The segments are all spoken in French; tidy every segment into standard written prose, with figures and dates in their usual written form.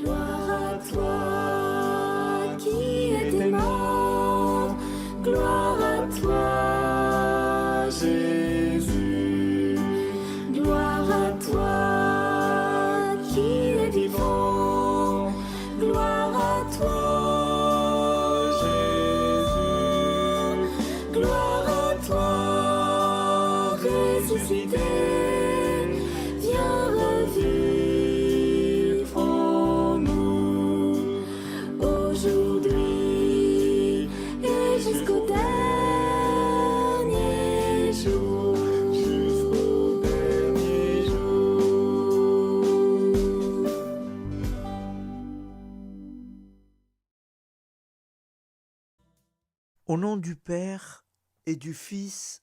Gloire à toi qui étais mort, gloire à toi Jésus, gloire à toi qui es vivant, gloire à toi Jésus, gloire à toi ressuscité, viens revivre en nous aujourd'hui et jusqu'au dernier jour. Jusqu'au dernier jour. Au nom du Père et du Fils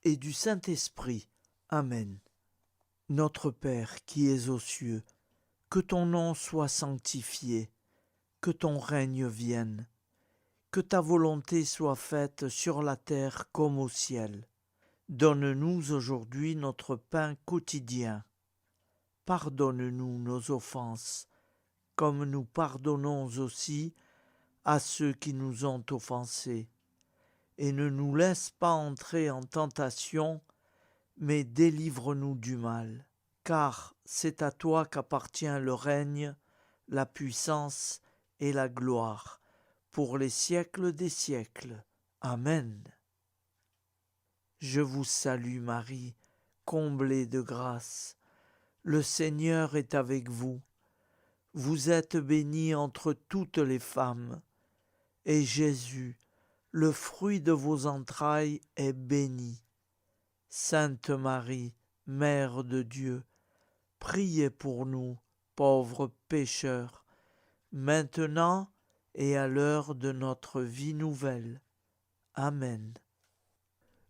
et du Saint-Esprit. Amen. Notre Père qui es aux cieux, que ton nom soit sanctifié, que ton règne vienne, que ta volonté soit faite sur la terre comme au ciel. Donne-nous aujourd'hui notre pain quotidien. Pardonne-nous nos offenses, comme nous pardonnons aussi à ceux qui nous ont offensés. Et ne nous laisse pas entrer en tentation, mais délivre-nous du mal. Car c'est à toi qu'appartient le règne, la puissance et la gloire, pour les siècles des siècles. Amen. Je vous salue Marie, comblée de grâce. Le Seigneur est avec vous. Vous êtes bénie entre toutes les femmes, et Jésus, le fruit de vos entrailles, est béni. Sainte Marie, Mère de Dieu, priez pour nous, pauvres pécheurs, maintenant et à l'heure de notre vie nouvelle. Amen.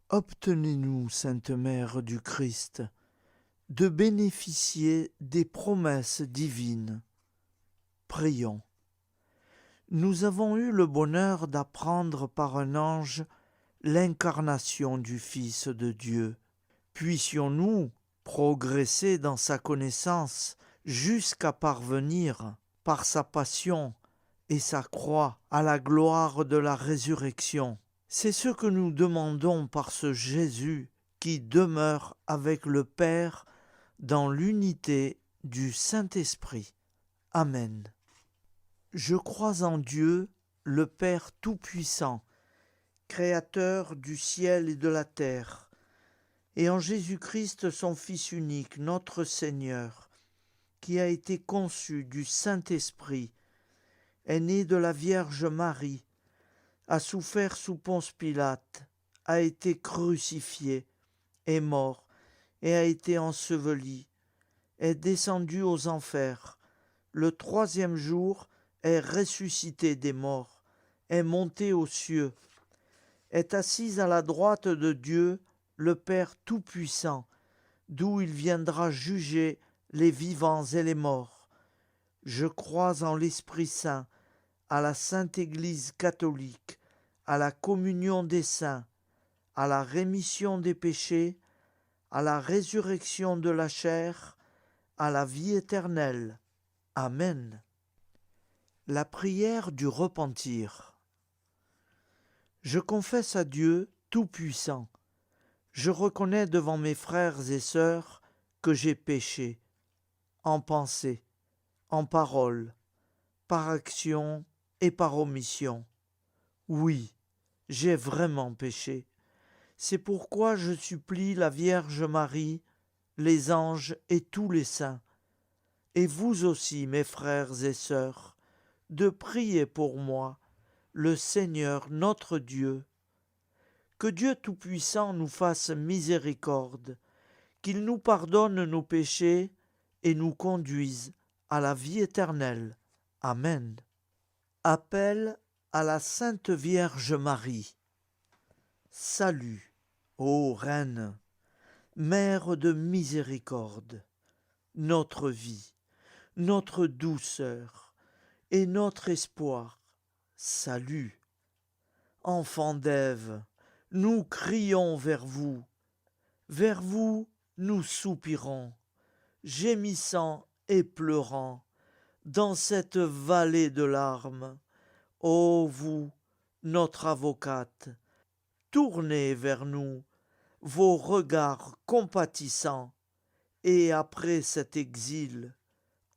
Obtenez-nous, Sainte Mère du Christ, de bénéficier des promesses divines. Prions. Nous avons eu le bonheur d'apprendre par un ange l'incarnation du Fils de Dieu. Puissions-nous progresser dans sa connaissance jusqu'à parvenir, par sa passion et sa croix, à la gloire de la résurrection. C'est ce que nous demandons par ce Jésus qui demeure avec le Père dans l'unité du Saint-Esprit. Amen. Je crois en Dieu, le Père Tout-Puissant, Créateur du ciel et de la terre, et en Jésus-Christ, son Fils unique, notre Seigneur, qui a été conçu du Saint-Esprit, est né de la Vierge Marie, a souffert sous Ponce Pilate, a été crucifié, est mort et a été enseveli, est descendu aux enfers, le troisième jour est ressuscité des morts, est monté aux cieux, est assis à la droite de Dieu, le Père Tout-Puissant, d'où il viendra juger les vivants et les morts. Je crois en l'Esprit Saint, à la Sainte Église catholique, à la communion des saints, à la rémission des péchés, à la résurrection de la chair, à la vie éternelle. Amen. La prière du repentir. Je confesse à Dieu Tout-Puissant. Je reconnais devant mes frères et sœurs que j'ai péché, en pensée, en parole, par action et par omission. Oui, j'ai vraiment péché. C'est pourquoi je supplie la Vierge Marie, les anges et tous les saints, et vous aussi, mes frères et sœurs, de prier pour moi, le Seigneur notre Dieu. Que Dieu Tout-Puissant nous fasse miséricorde, qu'il nous pardonne nos péchés et nous conduise à la vie éternelle. Amen. Appel à la Sainte Vierge Marie. Salut, ô Reine, Mère de miséricorde, notre vie, notre douceur et notre espoir. Salut. Enfants d'Ève, nous crions vers vous nous soupirons, gémissant et pleurant, dans cette vallée de larmes. Ô vous, notre avocate, tournez vers nous vos regards compatissants, et après cet exil,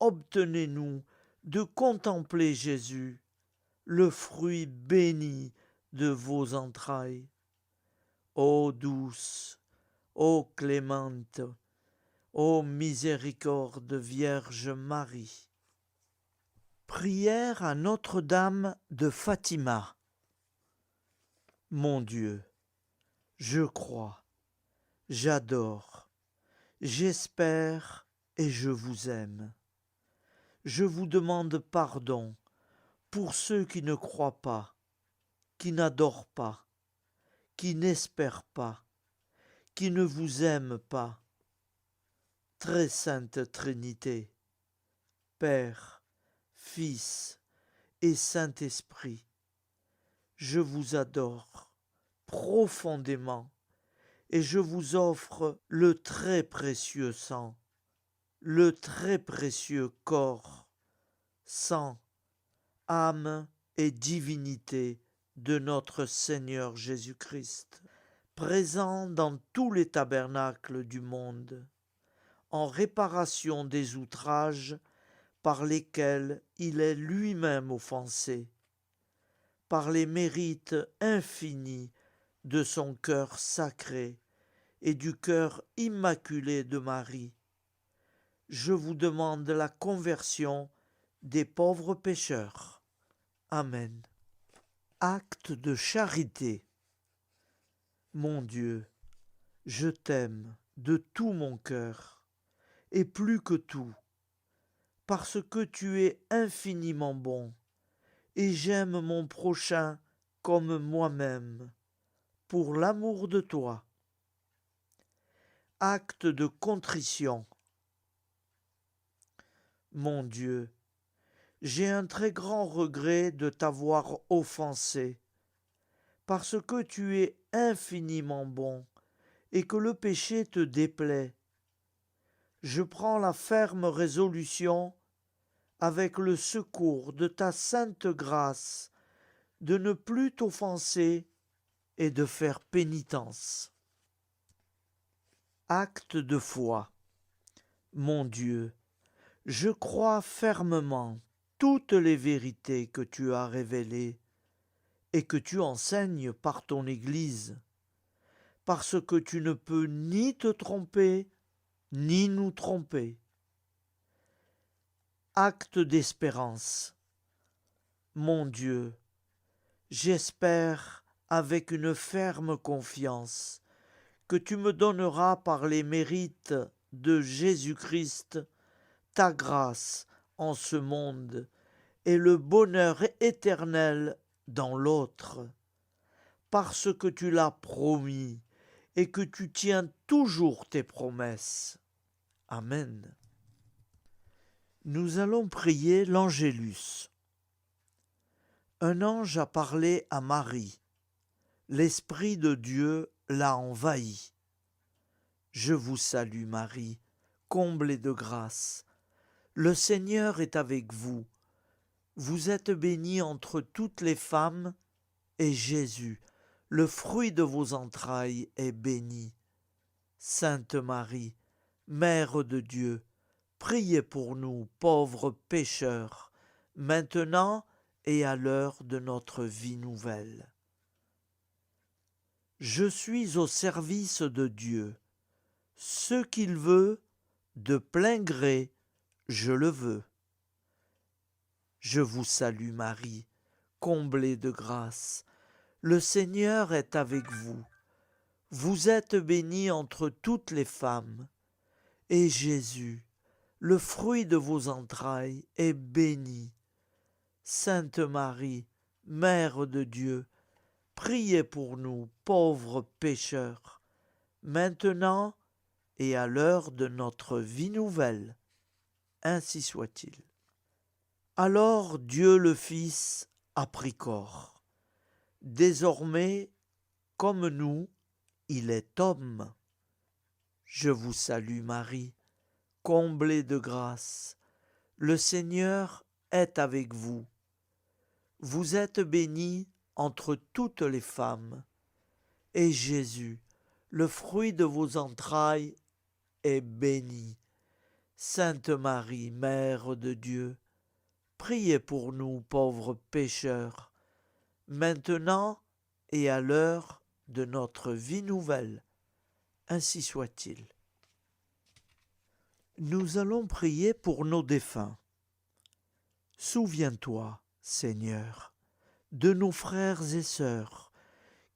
obtenez-nous de contempler Jésus, le fruit béni de vos entrailles. Ô douce, ô clémente, ô miséricorde Vierge Marie. Prière à Notre-Dame de Fatima. Mon Dieu, je crois, j'adore, j'espère et je vous aime. Je vous demande pardon pour ceux qui ne croient pas, qui n'adorent pas, qui n'espèrent pas, qui ne vous aiment pas. Très sainte Trinité, Père, Fils et Saint-Esprit, je vous adore profondément et je vous offre le très précieux sang, le très précieux corps, sang, âme et divinité de notre Seigneur Jésus-Christ, présent dans tous les tabernacles du monde, en réparation des outrages par lesquels il est lui-même offensé, par les mérites infinis de son cœur sacré et du cœur immaculé de Marie. Je vous demande la conversion des pauvres pécheurs. Amen. Acte de charité. Mon Dieu, je t'aime de tout mon cœur, et plus que tout, parce que tu es infiniment bon, et j'aime mon prochain comme moi-même, pour l'amour de toi. Acte de contrition. Mon Dieu, j'ai un très grand regret de t'avoir offensé, parce que tu es infiniment bon et que le péché te déplaît. Je prends la ferme résolution, avec le secours de ta sainte grâce, de ne plus t'offenser et de faire pénitence. Acte de foi. Mon Dieu, je crois fermement toutes les vérités que tu as révélées et que tu enseignes par ton Église, parce que tu ne peux ni te tromper, ni nous tromper. Acte d'espérance. Mon Dieu, j'espère avec une ferme confiance que tu me donneras par les mérites de Jésus-Christ ta grâce en ce monde et le bonheur éternel dans l'autre, parce que tu l'as promis et que tu tiens toujours tes promesses. Amen. Nous allons prier l'Angélus. Un ange a parlé à Marie. L'Esprit de Dieu l'a envahi. Je vous salue Marie, comblée de grâce. Le Seigneur est avec vous. Vous êtes bénie entre toutes les femmes, et Jésus, le fruit de vos entrailles, est béni. Sainte Marie, Mère de Dieu, priez pour nous, pauvres pécheurs, maintenant et à l'heure de notre vie nouvelle. Je suis au service de Dieu. Ce qu'il veut, de plein gré, je le veux. Je vous salue Marie, comblée de grâce. Le Seigneur est avec vous. Vous êtes bénie entre toutes les femmes, et Jésus, le fruit de vos entrailles, est béni. Sainte Marie, Mère de Dieu, priez pour nous, pauvres pécheurs, maintenant et à l'heure de notre vie nouvelle. Ainsi soit-il. Alors Dieu le Fils a pris corps. Désormais, comme nous, il est homme. Je vous salue Marie, comblée de grâce. Le Seigneur est avec vous. Vous êtes bénie entre toutes les femmes, et Jésus, le fruit de vos entrailles, est béni. Sainte Marie, Mère de Dieu, priez pour nous pauvres pécheurs, maintenant et à l'heure de notre vie nouvelle. Ainsi soit-il. Nous allons prier pour nos défunts. Souviens-toi, Seigneur, de nos frères et sœurs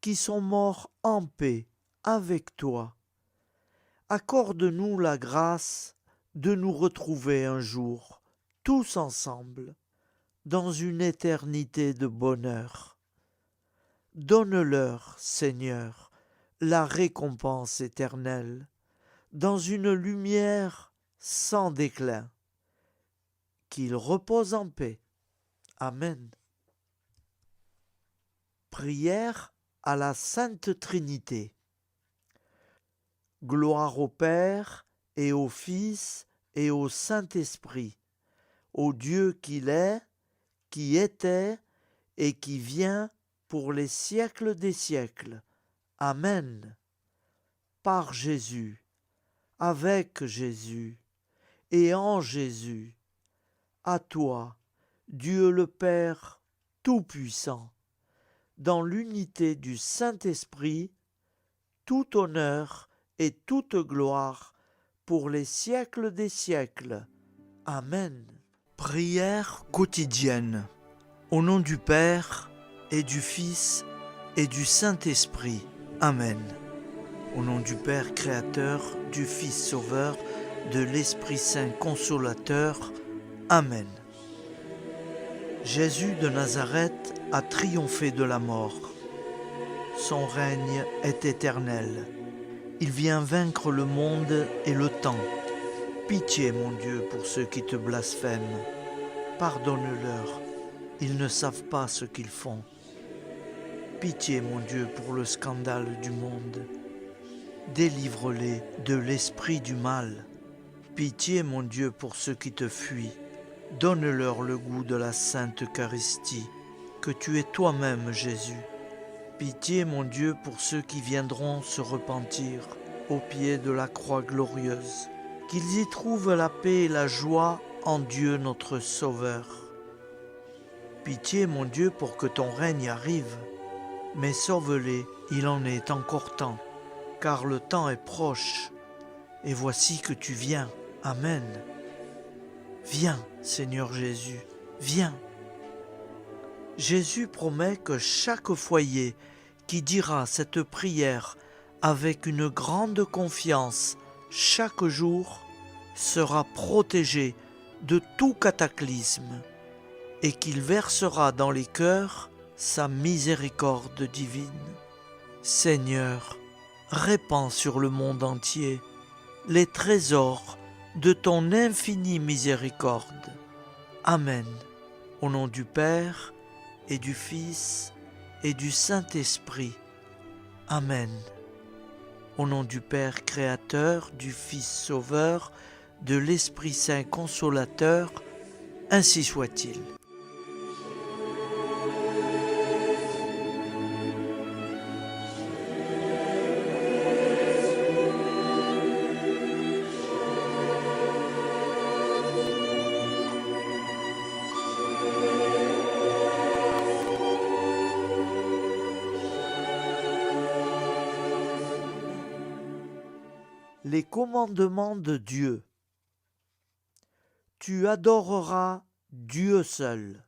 qui sont morts en paix avec toi. Accorde-nous la grâce de nous retrouver un jour, tous ensemble, dans une éternité de bonheur. Donne-leur, Seigneur, la récompense éternelle, dans une lumière sans déclin. Qu'ils reposent en paix. Amen. Prière à la Sainte Trinité. Gloire au Père et au Fils et au Saint-Esprit, au Dieu qu'il est, qui était et qui vient pour les siècles des siècles. Amen. Par Jésus, avec Jésus et en Jésus, à toi, Dieu le Père Tout-Puissant, dans l'unité du Saint-Esprit, tout honneur et toute gloire pour les siècles des siècles. Amen. Prière quotidienne. Au nom du Père et du Fils et du Saint-Esprit. Amen. Au nom du Père créateur, du Fils sauveur, de l'Esprit Saint consolateur. Amen. Jésus de Nazareth a triomphé de la mort. Son règne est éternel. Il vient vaincre le monde et le temps. Pitié, mon Dieu, pour ceux qui te blasphèment. Pardonne-leur, ils ne savent pas ce qu'ils font. Pitié, mon Dieu, pour le scandale du monde. Délivre-les de l'esprit du mal. Pitié, mon Dieu, pour ceux qui te fuient. Donne-leur le goût de la Sainte Eucharistie, que tu es toi-même, Jésus. Pitié, mon Dieu, pour ceux qui viendront se repentir au pied de la croix glorieuse, qu'ils y trouvent la paix et la joie en Dieu notre Sauveur. Pitié, mon Dieu, pour que ton règne arrive, mais sauve-les, il en est encore temps, car le temps est proche, et voici que tu viens. Amen. Viens, Seigneur Jésus, viens. Jésus promet que chaque foyer qui dira cette prière avec une grande confiance chaque jour sera protégé de tout cataclysme et qu'il versera dans les cœurs sa miséricorde divine. Seigneur, répands sur le monde entier les trésors de ton infinie miséricorde. Amen. Au nom du Père et du Fils et du Saint-Esprit. Amen. Au nom du Père créateur, du Fils sauveur, de l'Esprit Saint consolateur, ainsi soit-il. Les commandements de Dieu. Tu adoreras Dieu seul,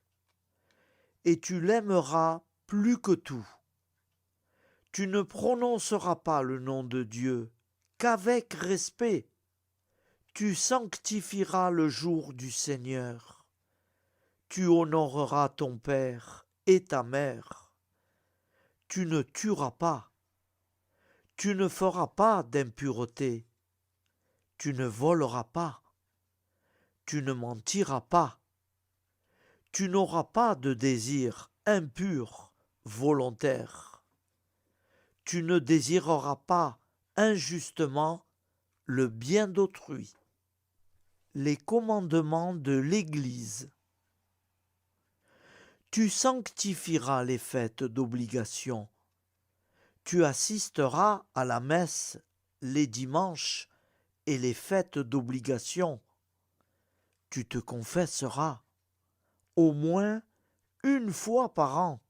et tu l'aimeras plus que tout. Tu ne prononceras pas le nom de Dieu qu'avec respect. Tu sanctifieras le jour du Seigneur. Tu honoreras ton père et ta mère. Tu ne tueras pas. Tu ne feras pas d'impureté. Tu ne voleras pas. Tu ne mentiras pas. Tu n'auras pas de désir impur, volontaire. Tu ne désireras pas injustement le bien d'autrui. Les commandements de l'Église. Tu sanctifieras les fêtes d'obligation. Tu assisteras à la messe les dimanches et les fêtes d'obligation. Tu te confesseras au moins une fois par an.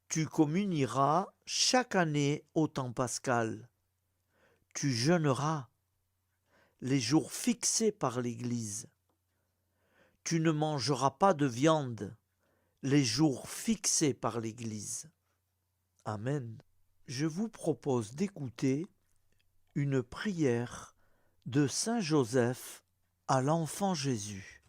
Tu communieras chaque année au temps pascal. Tu jeûneras les jours fixés par l'Église. Tu ne mangeras pas de viande les jours fixés par l'Église. Amen. Je vous propose d'écouter une prière de Saint Joseph à l'enfant Jésus.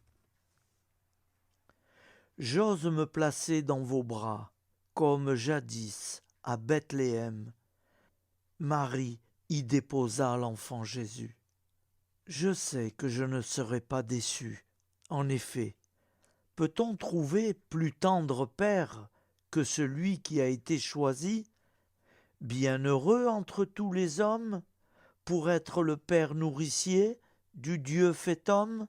J'ose me placer dans vos bras, comme jadis à Bethléem. Marie y déposa l'enfant Jésus. Je sais que je ne serai pas déçu. En effet, peut-on trouver plus tendre père que celui qui a été choisi, bienheureux entre tous les hommes, pour être le père nourricier du Dieu fait homme?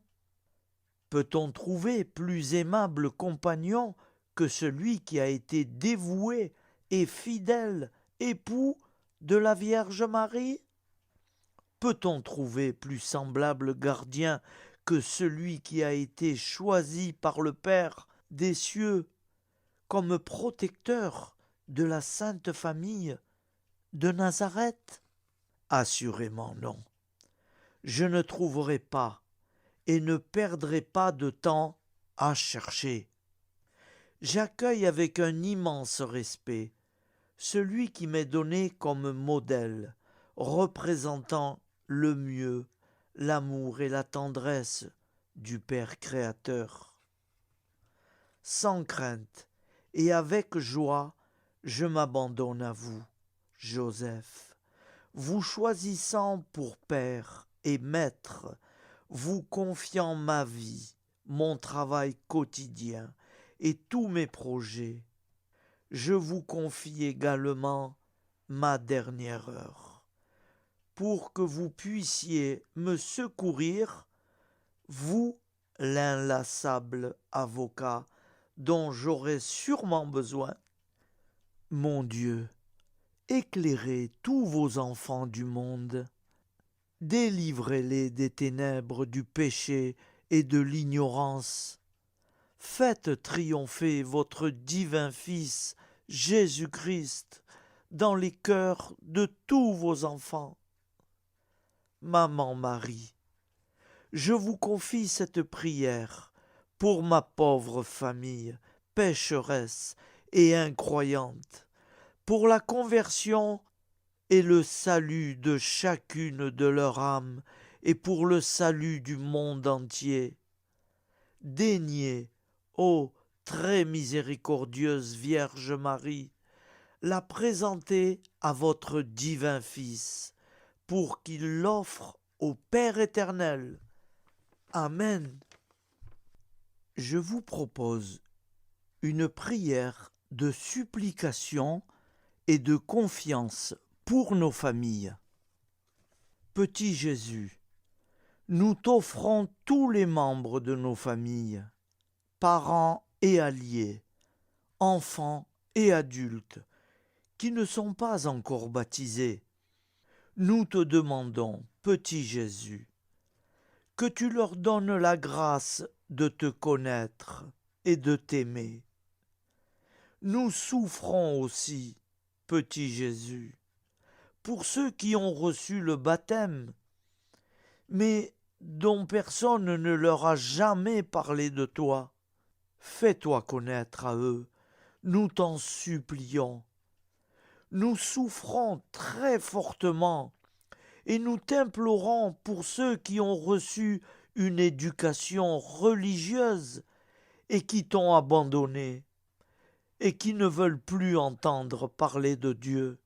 Peut-on trouver plus aimable compagnon que celui qui a été dévoué et fidèle époux de la Vierge Marie? Peut-on trouver plus semblable gardien que celui qui a été choisi par le Père des cieux comme protecteur de la Sainte Famille de Nazareth? Assurément non. Je ne trouverai pas et ne perdrai pas de temps à chercher. J'accueille avec un immense respect celui qui m'est donné comme modèle, représentant le mieux l'amour et la tendresse du Père créateur. Sans crainte et avec joie, je m'abandonne à vous, Joseph, vous choisissant pour Père et Maître, vous confiant ma vie, mon travail quotidien et tous mes projets. Je vous confie également ma dernière heure, pour que vous puissiez me secourir, vous, l'inlassable avocat dont j'aurai sûrement besoin. Mon Dieu, éclairez tous vos enfants du monde, délivrez-les des ténèbres du péché et de l'ignorance. Faites triompher votre divin Fils, Jésus-Christ, dans les cœurs de tous vos enfants. Maman Marie, je vous confie cette prière pour ma pauvre famille, pécheresse et incroyante, pour la conversion et le salut de chacune de leurs âmes et pour le salut du monde entier. Daignez, ô très miséricordieuse Vierge Marie, la présenter à votre divin Fils, pour qu'il l'offre au Père éternel. Amen. Je vous propose une prière de supplication et de confiance pour nos familles. Petit Jésus, nous t'offrons tous les membres de nos familles, parents et alliés, enfants et adultes, qui ne sont pas encore baptisés. Nous te demandons, petit Jésus, que tu leur donnes la grâce de te connaître et de t'aimer. Nous souffrons aussi, petit Jésus, pour ceux qui ont reçu le baptême, mais dont personne ne leur a jamais parlé de toi. Fais-toi connaître à eux, nous t'en supplions. Nous souffrons très fortement et nous t'implorons pour ceux qui ont reçu une éducation religieuse et qui t'ont abandonné et qui ne veulent plus entendre parler de Dieu,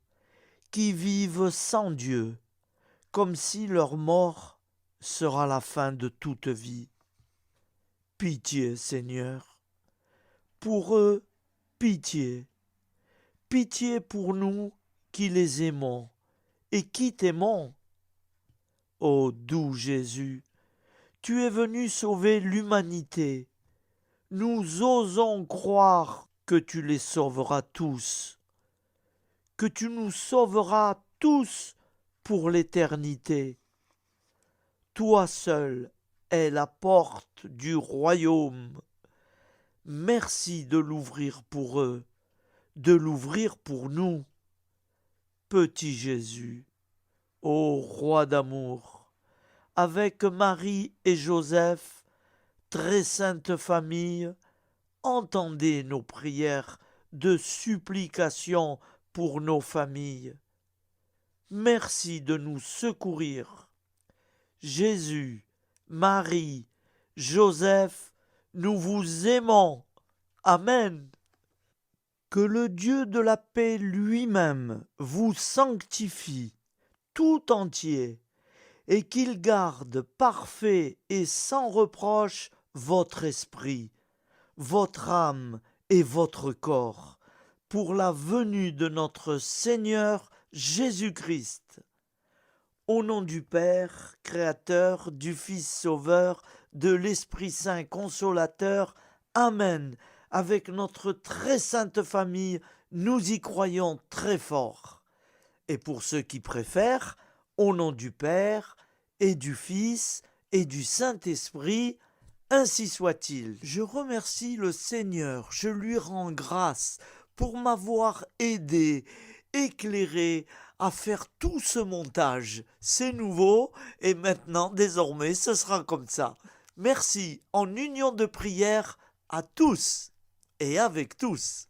qui vivent sans Dieu, comme si leur mort sera la fin de toute vie. Pitié, Seigneur, pour eux, pitié. Pitié pour nous qui les aimons et qui t'aimons. Ô doux Jésus, tu es venu sauver l'humanité. nous osons croire que tu les sauveras tous, que tu nous sauveras tous pour l'éternité. Toi seul es la porte du royaume. Merci de l'ouvrir pour eux, de l'ouvrir pour nous. Petit Jésus, ô roi d'amour, avec Marie et Joseph, très sainte famille, entendez nos prières de supplication pour nos familles. Merci de nous secourir. Jésus, Marie, Joseph, nous vous aimons. Amen. Que le Dieu de la paix lui-même vous sanctifie tout entier et qu'il garde parfait et sans reproche votre esprit, votre âme et votre corps, pour la venue de notre Seigneur Jésus-Christ. Au nom du Père, Créateur, du Fils Sauveur, de l'Esprit Saint Consolateur, Amen. Avec notre très sainte famille, nous y croyons très fort. Et pour ceux qui préfèrent, au nom du Père, et du Fils, et du Saint-Esprit, ainsi soit-il. Je remercie le Seigneur, je lui rends grâce pour m'avoir aidé, éclairé à faire tout ce montage. C'est nouveau et maintenant, désormais, ce sera comme ça. Merci en union de prière à tous et avec tous.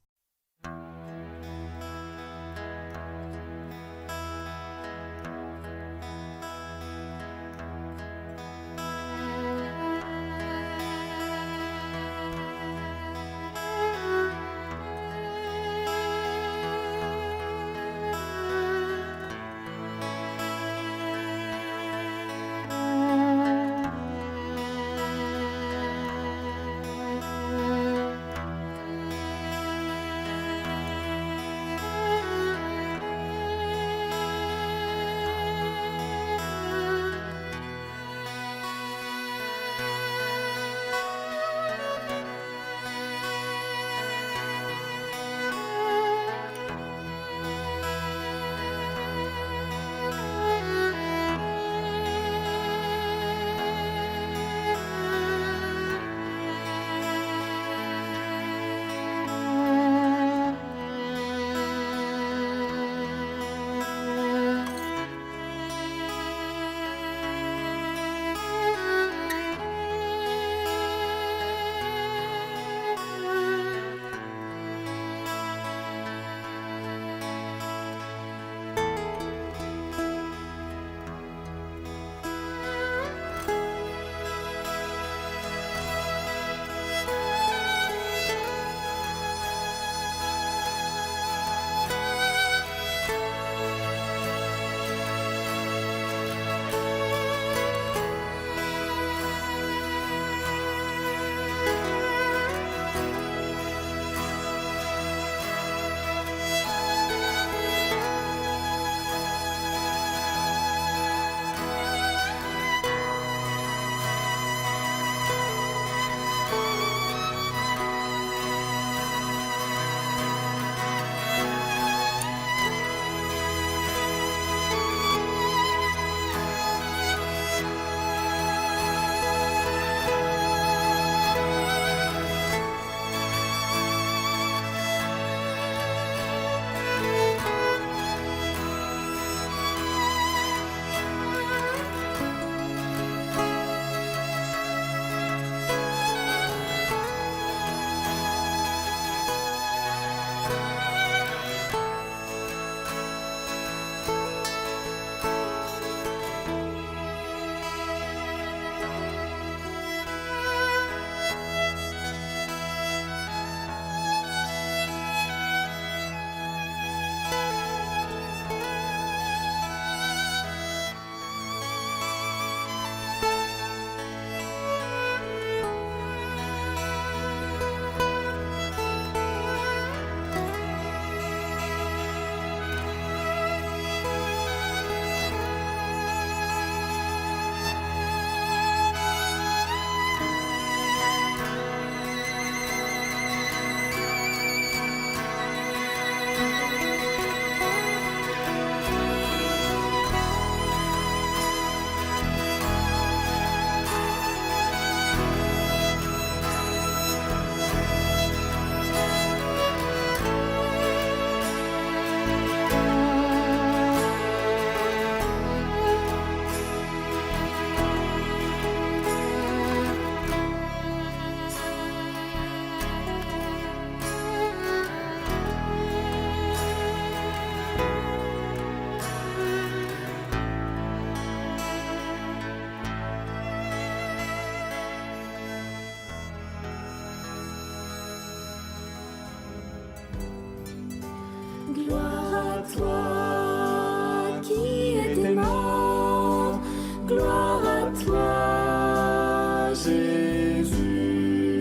Gloire à toi qui étais mort. Gloire à toi, Jésus.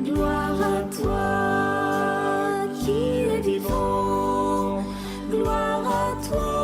Gloire à toi qui es vivant. Gloire à toi.